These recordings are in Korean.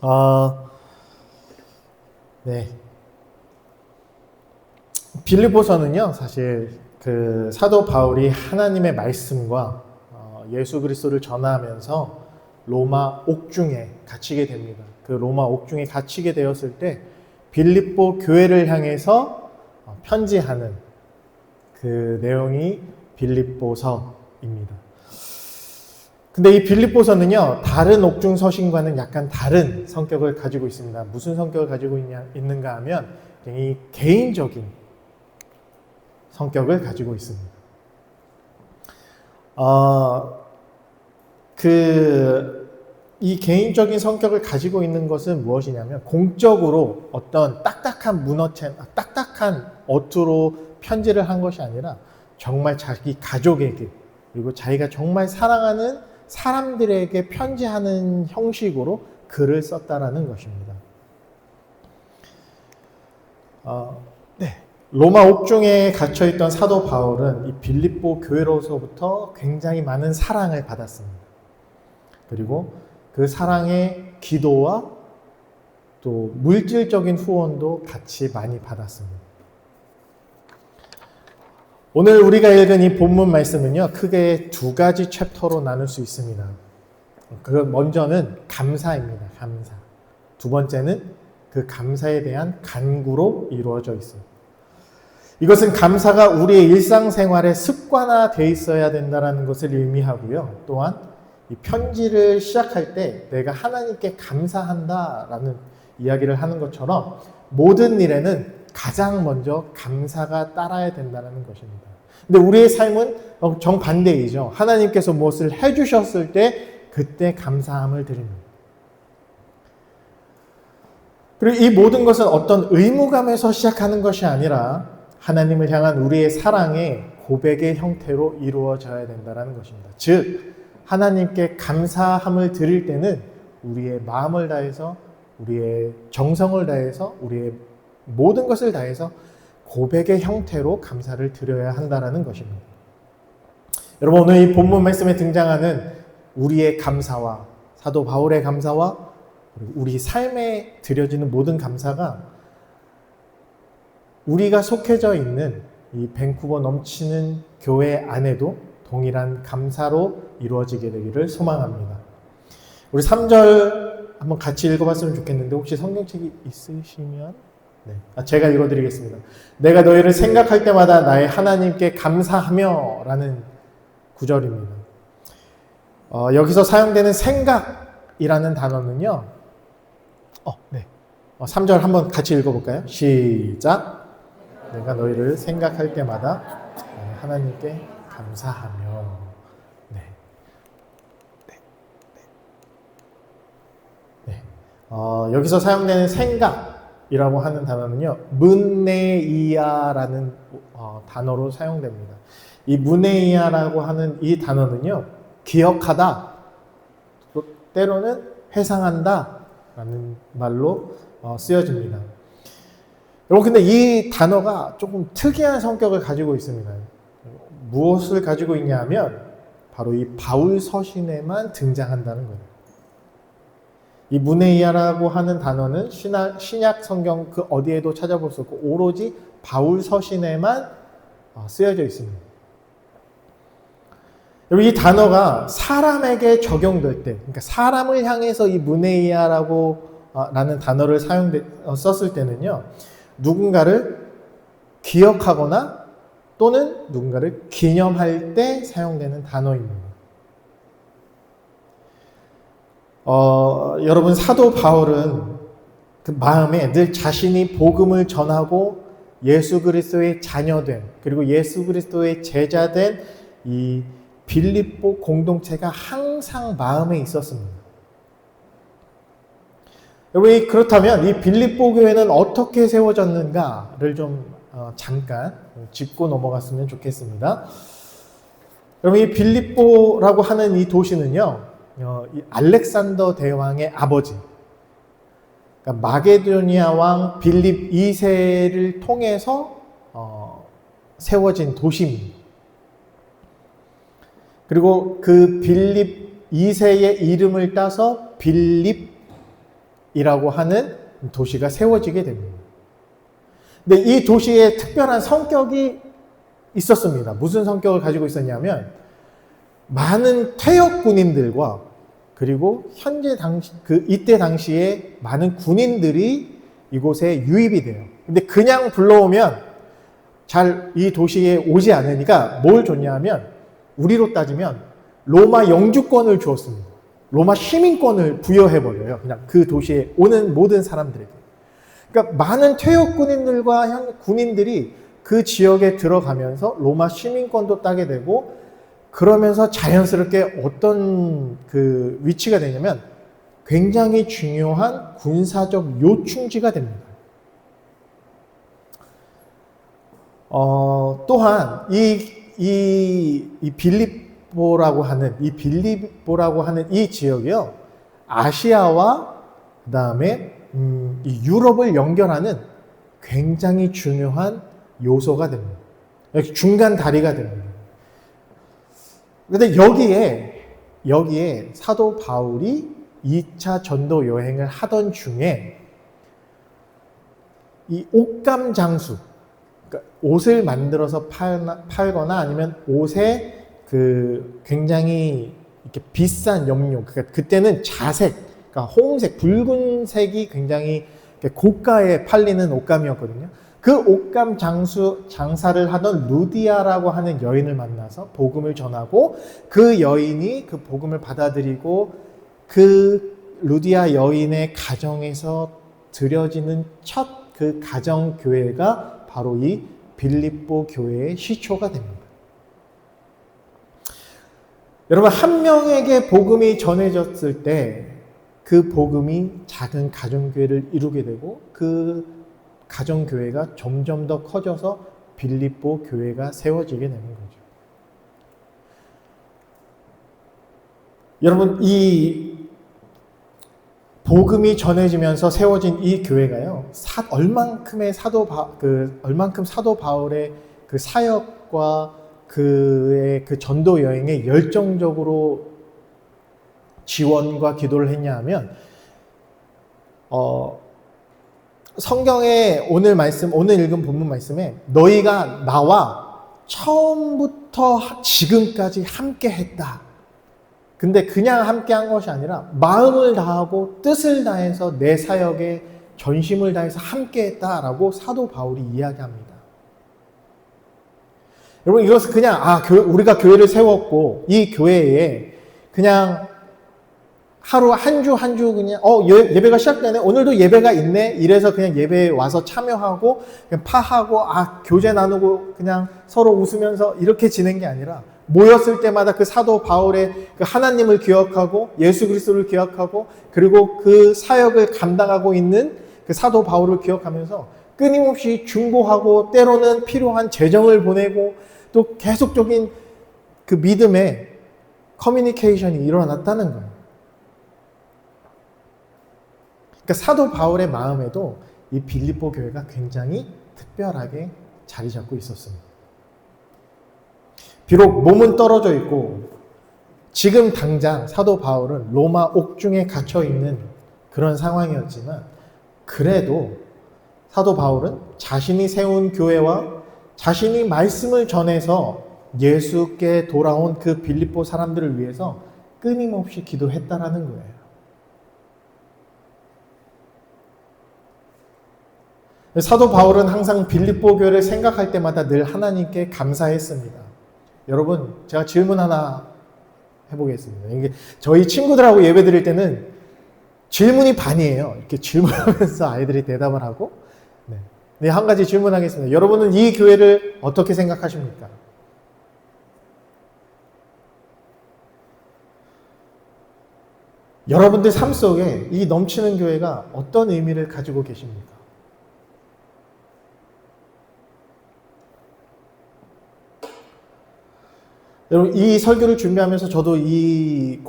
아, 네. 빌립보서는요, 사실 그 사도 바울이 하나님의 말씀과 예수 그리스도를 전하면서 로마 옥중에 갇히게 됩니다. 그 로마 옥중에 갇히게 되었을 때 빌립보 교회를 향해서 편지하는 그 내용이 빌립보서입니다. 근데 이 빌립보서는요, 다른 옥중 서신과는 약간 다른 성격을 가지고 있습니다. 무슨 성격을 가지고 있는가 하면 이 개인적인 성격을 가지고 있습니다. 이 개인적인 성격을 가지고 있는 것은 무엇이냐면 공적으로 어떤 딱딱한 어투로 편지를 한 것이 아니라 정말 자기 가족에게 그리고 자기가 정말 사랑하는 사람들에게 편지하는 형식으로 글을 썼다라는 것입니다. 네. 로마 옥중에 갇혀있던 사도 바울은 이 빌립보 교회로서부터 굉장히 많은 사랑을 받았습니다. 그리고 그 사랑의 기도와 또 물질적인 후원도 같이 많이 받았습니다. 오늘 우리가 읽은 이 본문 말씀은요, 크게 두 가지 챕터로 나눌 수 있습니다. 그 먼저는 감사입니다. 감사. 두 번째는 그 감사에 대한 간구로 이루어져 있습니다. 이것은 감사가 우리의 일상생활에 습관화되어 있어야 된다는 것을 의미하고요. 또한 이 편지를 시작할 때 내가 하나님께 감사한다라는 이야기를 하는 것처럼 모든 일에는 가장 먼저 감사가 따라야 된다는 것입니다. 근데 우리의 삶은 정반대이죠. 하나님께서 무엇을 해주셨을 때 그때 감사함을 드립니다. 그리고 이 모든 것은 어떤 의무감에서 시작하는 것이 아니라 하나님을 향한 우리의 사랑의 고백의 형태로 이루어져야 된다는 것입니다. 즉 하나님께 감사함을 드릴 때는 우리의 마음을 다해서 우리의 정성을 다해서 우리의 모든 것을 다해서 고백의 형태로 감사를 드려야 한다는 것입니다. 여러분 오늘 이 본문 말씀에 등장하는 우리의 감사와 사도 바울의 감사와 그리고 우리 삶에 드려지는 모든 감사가 우리가 속해져 있는 이 밴쿠버 넘치는 교회 안에도 동일한 감사로 이루어지게 되기를 소망합니다. 우리 3절 한번 같이 읽어봤으면 좋겠는데 혹시 성경책이 있으시면 제가 읽어드리겠습니다. 내가 너희를 생각할 때마다 나의 하나님께 감사하며 라는 구절입니다. 여기서 사용되는 생각이라는 단어는요. 3절 한번 같이 읽어볼까요? 시작. 내가 너희를 생각할 때마다 하나님께 감사하며. 여기서 사용되는 생각이라고 하는 단어는요, 문네이아라는 단어로 사용됩니다. 이 문네이아라고 하는 이 단어는요, 기억하다, 때로는 회상한다라는 말로 쓰여집니다. 여러분, 근데 이 단어가 조금 특이한 성격을 가지고 있습니다. 무엇을 가지고 있냐 하면 바로 이 바울 서신에만 등장한다는 거예요. 이 문네이아라고 하는 단어는 신약 성경 그 어디에도 찾아볼 수 없고 오로지 바울 서신에만 쓰여져 있습니다. 여러분 이 단어가 사람에게 적용될 때, 그러니까 사람을 향해서 이 문네이아라고 라는 단어를 썼을 때는요, 누군가를 기억하거나 또는 누군가를 기념할 때 사용되는 단어입니다. 여러분 사도 바울은 그 마음에 늘 자신이 복음을 전하고 예수 그리스도의 자녀된 그리고 예수 그리스도의 제자된 이 빌립보 공동체가 항상 마음에 있었습니다. 여러분 그렇다면 이 빌립보 교회는 어떻게 세워졌는가를 좀 잠깐 짚고 넘어갔으면 좋겠습니다. 여러분 이 빌립보라고 하는 이 도시는요, 이 알렉산더 대왕의 아버지, 그러니까 마게도니아 왕 빌립 2세를 통해서 세워진 도시입니다. 그리고 그 빌립 2세의 이름을 따서 빌립 빌립이라고 하는 도시가 세워지게 됩니다. 근데 이 도시에 특별한 성격이 있었습니다. 무슨 성격을 가지고 있었냐면 많은 퇴역 군인들과 그리고 이때 당시에 많은 군인들이 이곳에 유입이 돼요. 근데 그냥 불러오면 잘 이 도시에 오지 않으니까 뭘 줬냐면 우리로 따지면 로마 영주권을 주었습니다. 로마 시민권을 부여해버려요. 그냥 그 도시에 오는 모든 사람들에게. 그러니까 많은 퇴역 군인들과 군인들이 그 지역에 들어가면서 로마 시민권도 따게 되고 그러면서 자연스럽게 어떤 그 위치가 되냐면 굉장히 중요한 군사적 요충지가 됩니다. 또한 이 빌립보라고 하는 이 지역이요, 아시아와 그다음에 이 유럽을 연결하는 굉장히 중요한 요소가 됩니다. 중간 다리가 됩니다. 그런데 여기에 사도 바울이 2차 전도 여행을 하던 중에 이 옷감 장수, 그러니까 옷을 만들어서 팔거나 아니면 옷에 그 굉장히 이렇게 비싼 염료, 그러니까 그때는 자색, 그러니까 홍색, 붉은색이 굉장히 고가에 팔리는 옷감이었거든요. 그 옷감 장사를 하던 루디아라고 하는 여인을 만나서 복음을 전하고 그 여인이 그 복음을 받아들이고 그 루디아 여인의 가정에서 드려지는 첫 그 가정 교회가 바로 이 빌립보 교회의 시초가 됩니다. 여러분, 한 명에게 복음이 전해졌을 때 그 복음이 작은 가정교회를 이루게 되고 그 가정교회가 점점 더 커져서 빌립보 교회가 세워지게 되는 거죠. 여러분, 이 복음이 전해지면서 세워진 이 교회가요, 얼만큼 사도 바울의 그 사역과 그의 그 전도 여행에 열정적으로 지원과 기도를 했냐 하면, 성경에 오늘 읽은 본문 말씀에 너희가 나와 처음부터 지금까지 함께 했다. 근데 그냥 함께 한 것이 아니라 마음을 다하고 뜻을 다해서 내 사역에 전심을 다해서 함께 했다라고 사도 바울이 이야기합니다. 여러분, 이것은 그냥 우리가 교회를 세웠고 이 교회에 그냥 하루 한 주 그냥 예배가 시작되네, 오늘도 예배가 있네, 이래서 그냥 예배에 와서 참여하고 그냥 파하고 교제 나누고 그냥 서로 웃으면서 이렇게 지낸 게 아니라 모였을 때마다 그 사도 바울의 그 하나님을 기억하고 예수 그리스도를 기억하고 그리고 그 사역을 감당하고 있는 그 사도 바울을 기억하면서 끊임없이 중보하고 때로는 필요한 재정을 보내고 또 계속적인 그 믿음의 커뮤니케이션이 일어났다는 거예요. 그러니까 사도 바울의 마음에도 이 빌립보 교회가 굉장히 특별하게 자리 잡고 있었습니다. 비록 몸은 떨어져 있고 지금 당장 사도 바울은 로마 옥중에 갇혀 있는 그런 상황이었지만 그래도 사도 바울은 자신이 세운 교회와 자신이 말씀을 전해서 예수께 돌아온 그 빌립보 사람들을 위해서 끊임없이 기도했다라는 거예요. 사도 바울은 항상 빌립보 교회를 생각할 때마다 늘 하나님께 감사했습니다. 여러분, 제가 질문 하나 해보겠습니다. 이게 저희 친구들하고 예배 드릴 때는 질문이 반이에요. 이렇게 질문하면서 아이들이 대답을 하고. 네, 한 가지 질문하겠습니다. 여러분은 이 교회를 어떻게 생각하십니까? 여러분들 삶 속에 이 넘치는 교회가 어떤 의미를 가지고 계십니까? 여러분, 이 설교를 준비하면서 저도 이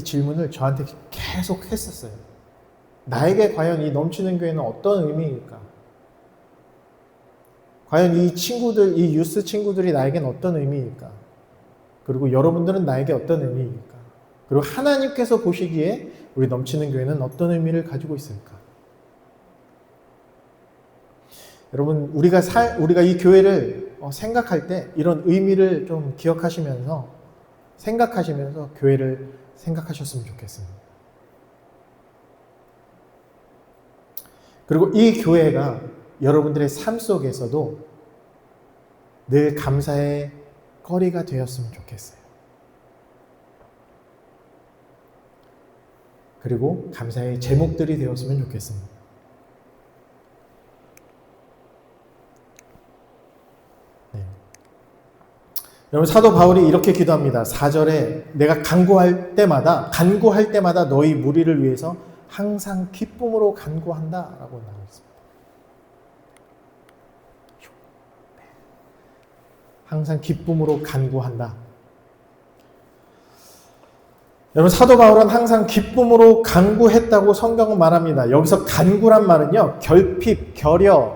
질문을 저한테 계속 했었어요. 나에게 과연 이 넘치는 교회는 어떤 의미일까? 과연 이 유스 친구들이 나에게는 어떤 의미일까? 그리고 여러분들은 나에게 어떤 의미일까? 그리고 하나님께서 보시기에 우리 넘치는 교회는 어떤 의미를 가지고 있을까? 여러분, 우리가 이 교회를 생각할 때 이런 의미를 좀 기억하시면서 생각하시면서 교회를 생각하셨으면 좋겠습니다. 그리고 이 교회가 여러분들의 삶 속에서도 늘 감사의 거리가 되었으면 좋겠어요. 그리고 감사의 제목들이 되었으면 좋겠습니다. 네. 여러분, 사도 바울이 이렇게 기도합니다. 4절에 내가 간구할 때마다 너희 무리를 위해서 항상 기쁨으로 간구한다 라고 나와 있습니다. 항상 기쁨으로 간구한다. 여러분, 사도 바울은 항상 기쁨으로 간구했다고 성경은 말합니다. 여기서 간구란 말은요, 결핍, 결여,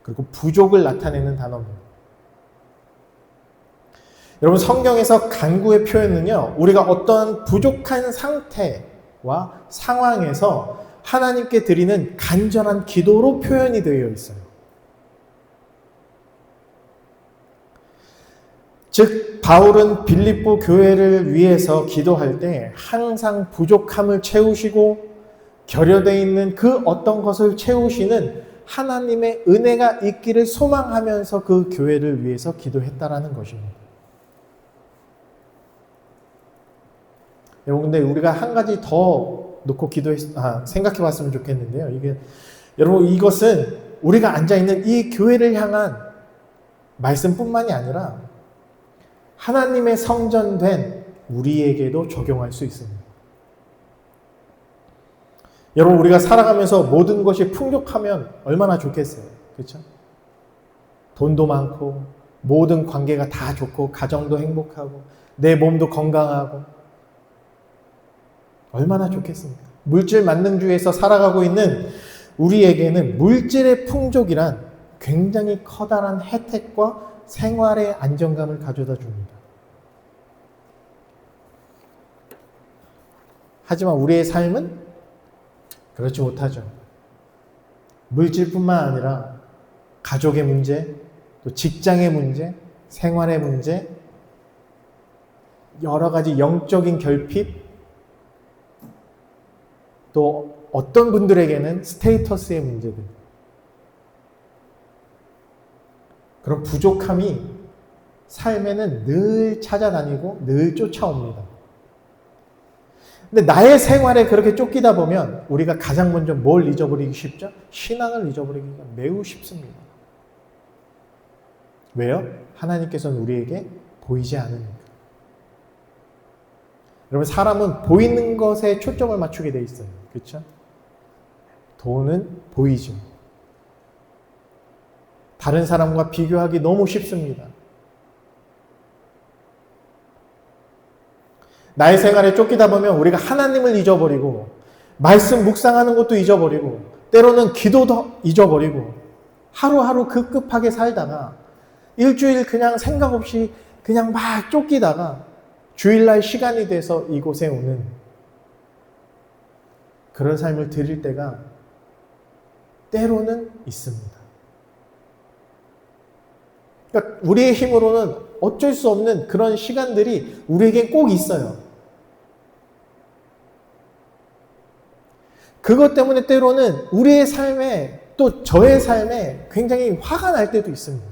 그리고 부족을 나타내는 단어입니다. 여러분, 성경에서 간구의 표현은요, 우리가 어떤 부족한 상태와 상황에서 하나님께 드리는 간절한 기도로 표현이 되어 있어요. 즉, 바울은 빌립보 교회를 위해서 기도할 때 항상 부족함을 채우시고 결여되어 있는 그 어떤 것을 채우시는 하나님의 은혜가 있기를 소망하면서 그 교회를 위해서 기도했다라는 것입니다. 여러분, 근데 우리가 한 가지 더 놓고 생각해 봤으면 좋겠는데요. 여러분, 이것은 우리가 앉아있는 이 교회를 향한 말씀뿐만이 아니라 하나님의 성전된 우리에게도 적용할 수 있습니다. 여러분, 우리가 살아가면서 모든 것이 풍족하면 얼마나 좋겠어요. 그렇죠? 돈도 많고 모든 관계가 다 좋고 가정도 행복하고 내 몸도 건강하고 얼마나 좋겠습니까? 물질 만능주의에서 살아가고 있는 우리에게는 물질의 풍족이란 굉장히 커다란 혜택과 생활의 안정감을 가져다 줍니다. 하지만 우리의 삶은 그렇지 못하죠. 물질뿐만 아니라 가족의 문제, 또 직장의 문제, 생활의 문제, 여러 가지 영적인 결핍, 또 어떤 분들에게는 스테이터스의 문제들, 그런 부족함이 삶에는 늘 찾아다니고 늘 쫓아옵니다. 근데 나의 생활에 그렇게 쫓기다 보면 우리가 가장 먼저 뭘 잊어버리기 쉽죠? 신앙을 잊어버리기가 매우 쉽습니다. 왜요? 하나님께서는 우리에게 보이지 않으니까. 여러분, 사람은 보이는 것에 초점을 맞추게 돼 있어요. 그렇죠? 돈은 보이죠. 다른 사람과 비교하기 너무 쉽습니다. 나의 생활에 쫓기다 보면 우리가 하나님을 잊어버리고 말씀 묵상하는 것도 잊어버리고 때로는 기도도 잊어버리고 하루하루 급급하게 살다가 일주일 그냥 생각 없이 그냥 막 쫓기다가 주일날 시간이 돼서 이곳에 오는 그런 삶을 드릴 때가 때로는 있습니다. 그러니까 우리의 힘으로는 어쩔 수 없는 그런 시간들이 우리에게 꼭 있어요. 그것 때문에 때로는 우리의 삶에 또 저의 삶에 굉장히 화가 날 때도 있습니다.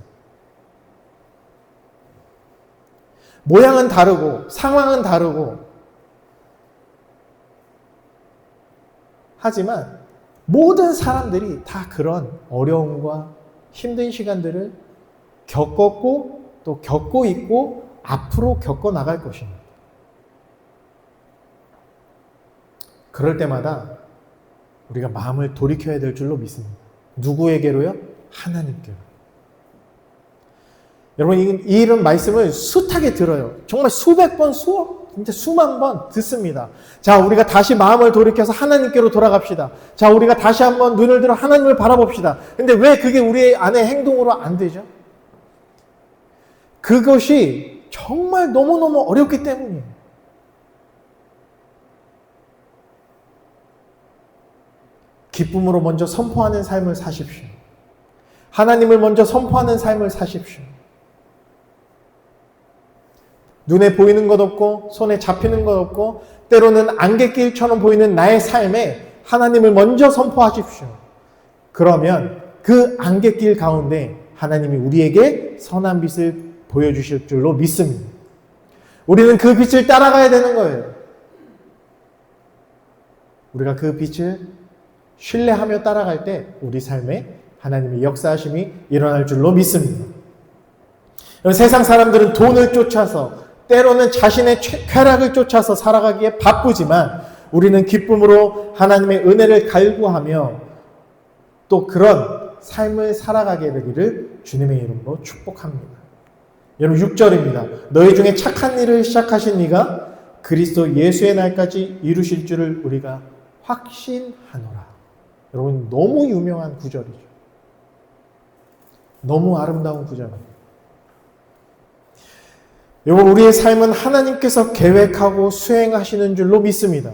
모양은 다르고 상황은 다르고 하지만 모든 사람들이 다 그런 어려움과 힘든 시간들을 겪었고 또 겪고 있고 앞으로 겪어 나갈 것입니다. 그럴 때마다 우리가 마음을 돌이켜야 될 줄로 믿습니다. 누구에게로요? 하나님께로. 여러분, 이 이런 말씀을 숱하게 들어요. 정말 수백 번, 진짜 수만 번 듣습니다. 자, 우리가 다시 마음을 돌이켜서 하나님께로 돌아갑시다. 자, 우리가 다시 한번 눈을 들어 하나님을 바라봅시다. 근데 왜 그게 우리 안에 행동으로 안 되죠? 그것이 정말 너무너무 어렵기 때문이에요. 기쁨으로 먼저 선포하는 삶을 사십시오. 하나님을 먼저 선포하는 삶을 사십시오. 눈에 보이는 것 없고 손에 잡히는 것 없고 때로는 안갯길처럼 보이는 나의 삶에 하나님을 먼저 선포하십시오. 그러면 그 안갯길 가운데 하나님이 우리에게 선한 빛을 보여주실 줄로 믿습니다. 우리는 그 빛을 따라가야 되는 거예요. 우리가 그 빛을 신뢰하며 따라갈 때 우리 삶에 하나님의 역사하심이 일어날 줄로 믿습니다. 세상 사람들은 돈을 쫓아서 때로는 자신의 쾌락을 쫓아서 살아가기에 바쁘지만 우리는 기쁨으로 하나님의 은혜를 갈구하며 또 그런 삶을 살아가게 되기를 주님의 이름으로 축복합니다. 여러분 6절입니다. 너희 중에 착한 일을 시작하신 이가 그리스도 예수의 날까지 이루실 줄을 우리가 확신하노라. 여러분 너무 유명한 구절이죠. 너무 아름다운 구절입니다. 여러분 우리의 삶은 하나님께서 계획하고 수행하시는 줄로 믿습니다.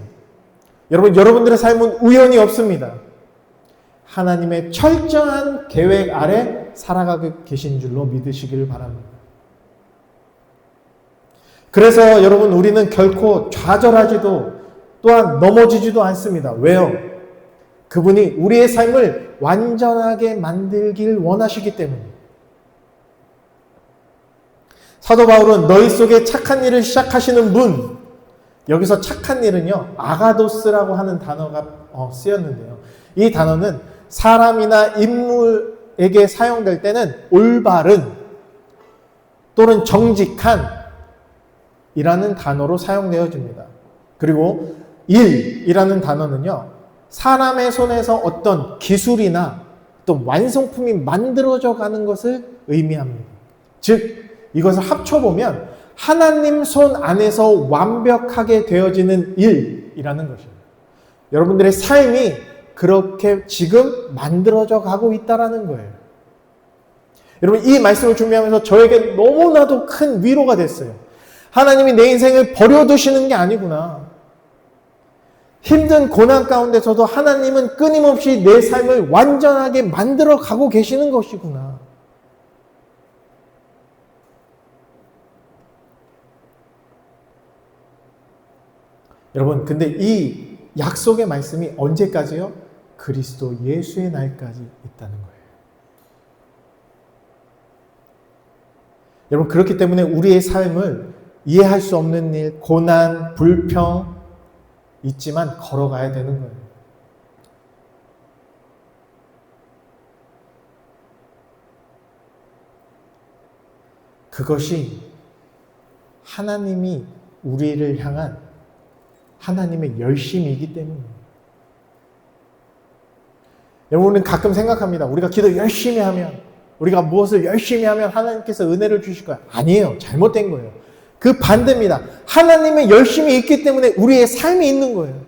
여러분 여러분들의 삶은 우연이 없습니다. 하나님의 철저한 계획 아래 살아가고 계신 줄로 믿으시기를 바랍니다. 그래서 여러분 우리는 결코 좌절하지도 또한 넘어지지도 않습니다. 왜요? 그분이 우리의 삶을 완전하게 만들길 원하시기 때문입니다. 사도 바울은 너희 속에 착한 일을 시작하시는 분, 여기서 착한 일은요 아가도스라고 하는 단어가 쓰였는데요. 이 단어는 사람이나 인물에게 사용될 때는 올바른 또는 정직한 이라는 단어로 사용되어집니다. 그리고 일이라는 단어는요 사람의 손에서 어떤 기술이나 또 완성품이 만들어져 가는 것을 의미합니다. 즉 이것을 합쳐보면 하나님 손 안에서 완벽하게 되어지는 일이라는 것입니다. 여러분들의 삶이 그렇게 지금 만들어져 가고 있다는 거예요. 여러분 이 말씀을 준비하면서 저에게 너무나도 큰 위로가 됐어요. 하나님이 내 인생을 버려두시는 게 아니구나. 힘든 고난 가운데서도 하나님은 끊임없이 내 삶을 완전하게 만들어 가고 계시는 것이구나. 여러분 근데 이 약속의 말씀이 언제까지요? 그리스도 예수의 날까지 있다는 거예요. 여러분 그렇기 때문에 우리의 삶을 이해할 수 없는 일, 고난, 불평 있지만 걸어가야 되는 거예요. 그것이 하나님이 우리를 향한 하나님의 열심이기 때문입니다. 여러분은 가끔 생각합니다. 우리가 기도 열심히 하면, 우리가 무엇을 열심히 하면 하나님께서 은혜를 주실 거야. 아니에요. 잘못된 거예요. 그 반대입니다. 하나님의 열심이 있기 때문에 우리의 삶이 있는 거예요.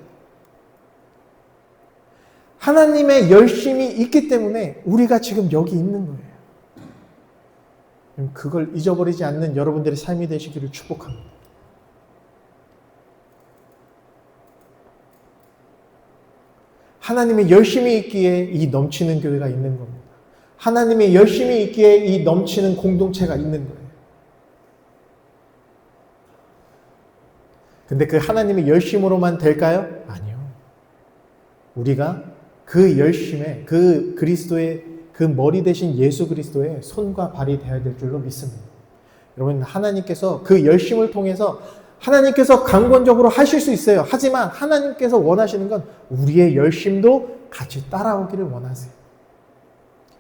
하나님의 열심이 있기 때문에 우리가 지금 여기 있는 거예요. 그걸 잊어버리지 않는 여러분들의 삶이 되시기를 축복합니다. 하나님의 열심이 있기에 이 넘치는 교회가 있는 겁니다. 하나님의 열심이 있기에 이 넘치는 공동체가 있는 거예요. 근데 그 하나님의 열심으로만 될까요? 아니요. 우리가 그 열심에 그 그리스도의 그 머리 대신 예수 그리스도의 손과 발이 되어야 될 줄로 믿습니다. 여러분 하나님께서 그 열심을 통해서 하나님께서 강권적으로 하실 수 있어요. 하지만 하나님께서 원하시는 건 우리의 열심도 같이 따라오기를 원하세요.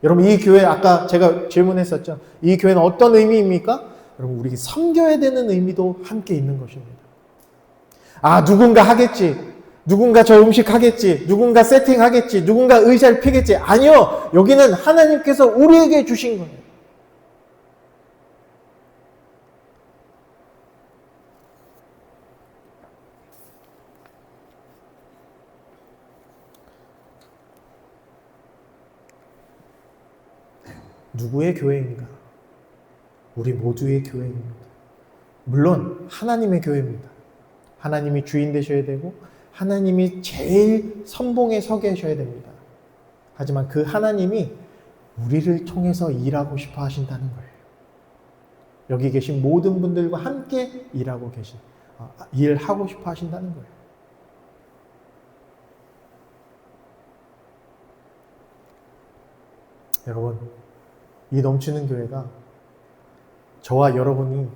여러분 이 교회 아까 제가 질문했었죠. 이 교회는 어떤 의미입니까? 여러분 우리가 섬겨야 되는 의미도 함께 있는 것입니다. 아 누군가 하겠지. 누군가 저 음식 하겠지. 누군가 세팅하겠지. 누군가 의자를 피겠지. 아니요. 여기는 하나님께서 우리에게 주신 거예요. 누구의 교회인가? 우리 모두의 교회입니다. 물론 하나님의 교회입니다. 하나님이 주인 되셔야 되고 하나님이 제일 선봉에 서 계셔야 됩니다. 하지만 그 하나님이 우리를 통해서 일하고 싶어 하신다는 거예요. 여기 계신 모든 분들과 함께 일하고 싶어 하신다는 거예요. 여러분, 이 넘치는 교회가 저와 여러분이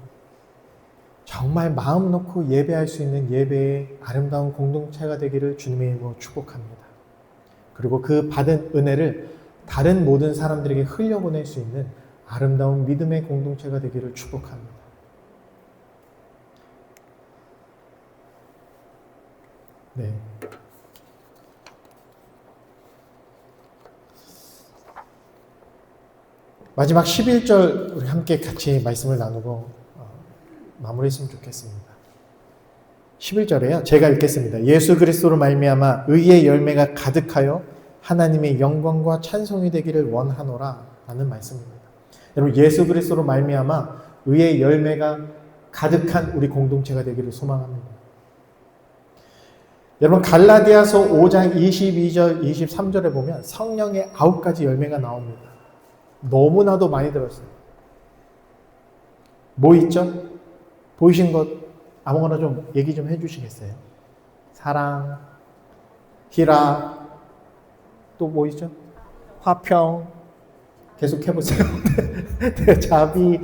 정말 마음 놓고 예배할 수 있는 예배의 아름다운 공동체가 되기를 주님의 이름으로 축복합니다. 그리고 그 받은 은혜를 다른 모든 사람들에게 흘려보낼 수 있는 아름다운 믿음의 공동체가 되기를 축복합니다. 네. 마지막 11절 우리 함께 같이 말씀을 나누고 마무리했으면 좋겠습니다. 11절에요. 제가 읽겠습니다. 예수 그리스도로 말미암아 의의 열매가 가득하여 하나님의 영광과 찬송이 되기를 원하노라 라는 말씀입니다. 여러분, 예수 그리스도로 말미암아 의의 열매가 가득한 우리 공동체가 되기를 소망합니다. 여러분, 갈라디아서 5장 22절 23절에 보면 성령의 9가지 열매가 나옵니다. 너무나도 많이 들었어요. 뭐 있죠? 보이신 것 아무거나 좀 얘기 좀 해주시겠어요? 사랑, 희락, 또 뭐 있죠? 화평, 계속 해보세요. 네, 자비,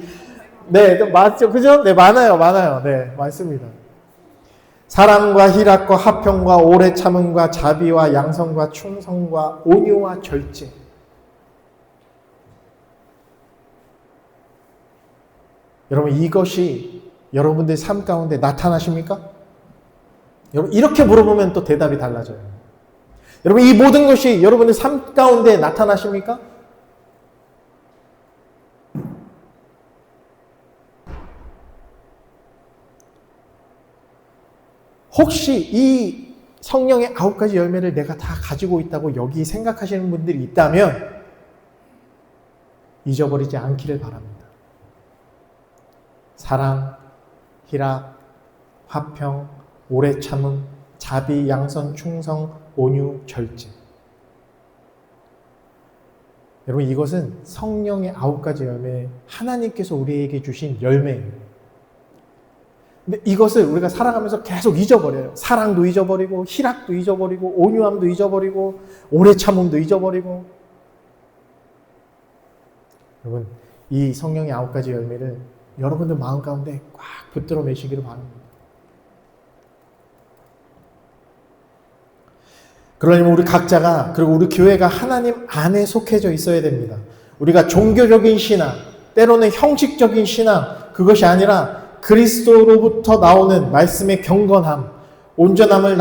네, 맞죠? 그죠? 네, 많아요. 네, 많습니다. 사랑과 희락과 화평과 오래 참음과 자비와 양성과 충성과 온유와 절제. 여러분, 이것이 여러분들 삶 가운데 나타나십니까? 여러분, 이렇게 물어보면 또 대답이 달라져요. 여러분, 이 모든 것이 여러분들 삶 가운데 나타나십니까? 혹시 이 성령의 9가지 열매를 내가 다 가지고 있다고 여기 생각하시는 분들이 있다면 잊어버리지 않기를 바랍니다. 사랑, 희락, 화평, 오래 참음, 자비, 양선, 충성, 온유, 절제. 여러분, 이것은 성령의 9가지 열매, 하나님께서 우리에게 주신 열매예요. 근데 이것을 우리가 살아가면서 계속 잊어버려요. 사랑도 잊어버리고, 희락도 잊어버리고, 온유함도 잊어버리고, 오래 참음도 잊어버리고. 여러분, 이 성령의 9가지 열매를 여러분들 마음 가운데 꽉 붙들어 매시기를 바랍니다. 그러려면 우리 각자가, 그리고 우리 교회가 하나님 안에 속해져 있어야 됩니다. 우리가 종교적인 신앙, 때로는 형식적인 신앙, 그것이 아니라 그리스도로부터 나오는 말씀의 경건함, 온전함을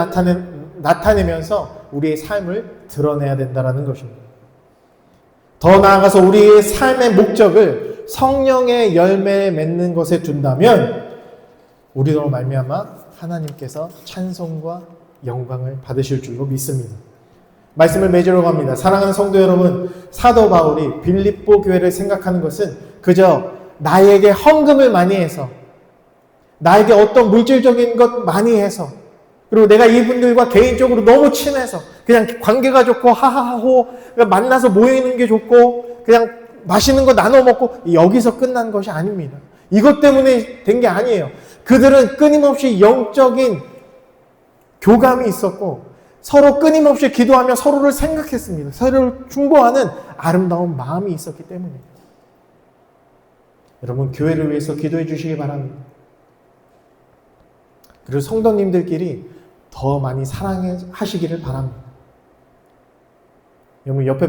나타내면서 우리의 삶을 드러내야 된다는 것입니다. 더 나아가서 우리의 삶의 목적을 성령의 열매에 맺는 것에 둔다면 우리로 말미암아 하나님께서 찬송과 영광을 받으실 줄로 믿습니다. 말씀을 맺으러 갑니다. 사랑하는 성도 여러분, 사도 바울이 빌립보 교회를 생각하는 것은 그저 나에게 헌금을 많이 해서, 나에게 어떤 물질적인 것 많이 해서, 그리고 내가 이분들과 개인적으로 너무 친해서 그냥 관계가 좋고 하하하호 만나서 모이는 게 좋고 그냥 맛있는 거 나눠 먹고 여기서 끝난 것이 아닙니다. 이것 때문에 된 게 아니에요. 그들은 끊임없이 영적인 교감이 있었고 서로 끊임없이 기도하며 서로를 생각했습니다. 서로를 충고하는 아름다운 마음이 있었기 때문입니다. 여러분, 교회를 위해서 기도해 주시기 바랍니다. 그리고 성도님들끼리 더 많이 사랑하시기를 바랍니다. 여러분, 옆에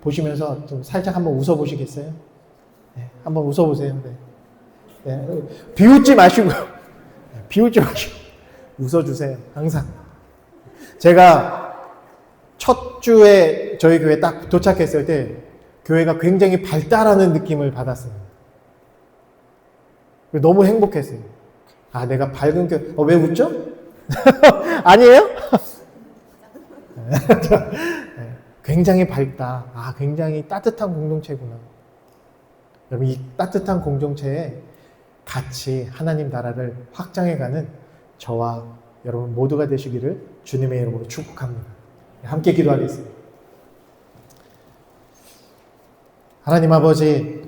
보시면서 좀 살짝 한번 웃어보시겠어요? 네, 한번 웃어보세요. 네. 네, 비웃지 마시고, 웃어주세요. 항상. 제가 첫 주에 저희 교회 딱 도착했을 때 교회가 굉장히 발달하는 느낌을 받았습니다. 너무 행복했어요. 아, 내가 밝은 교회, 왜 웃죠? 아니에요? 굉장히 밝다. 아, 굉장히 따뜻한 공동체구나. 여러분, 이 따뜻한 공동체에 같이 하나님 나라를 확장해가는 저와 여러분 모두가 되시기를 주님의 이름으로 축복합니다. 함께 기도하겠습니다. 하나님 아버지,